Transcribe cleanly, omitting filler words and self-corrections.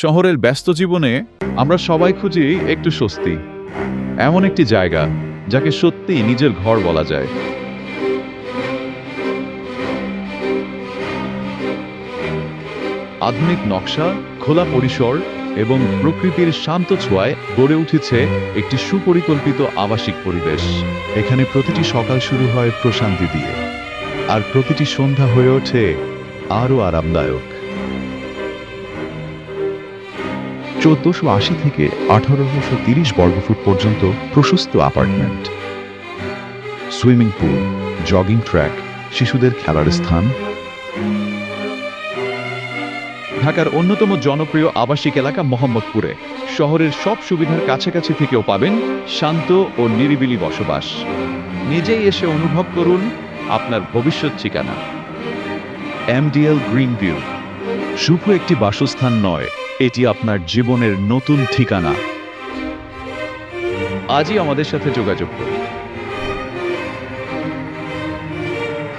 শহরের ব্যস্ত জীবনে আমরা সবাই খুঁজি একটু স্বস্তি, এমন একটি জায়গা যাকে সত্যি নিজের ঘর বলা যায়। আধুনিক নকশা, খোলা পরিসর এবং প্রকৃতির শান্ত ছোঁয়ায় গড়ে উঠেছে একটি সুপরিকল্পিত আবাসিক পরিবেশ। এখানে প্রতিটি সকাল শুরু হয় প্রশান্তি দিয়ে, আর প্রতিটি সন্ধ্যা হয়ে ওঠে আরও আরামদায়ক। 1480 থেকে 1830 বর্গফুট পর্যন্ত প্রশস্ত apartment, swimming pool, jogging track, শিশুদের খেলার স্থান। ঢাকার অন্যতম জনপ্রিয় আবাসিক এলাকা মোহাম্মদপুরে শহরের সব সুবিধার কাছাকাছি থেকেও পাবেন শান্ত ও নিরিবিলি বসবাস। নিজেই এসে অনুভব করুন আপনার ভবিষ্যৎ ঠিকানা। এমডিএল গ্রিন ভিউ শুধু একটি বাসস্থান নয়, এটি আপনার জীবনের নতুন ঠিকানা। আজই আমাদের সাথে যোগাযোগ করুন।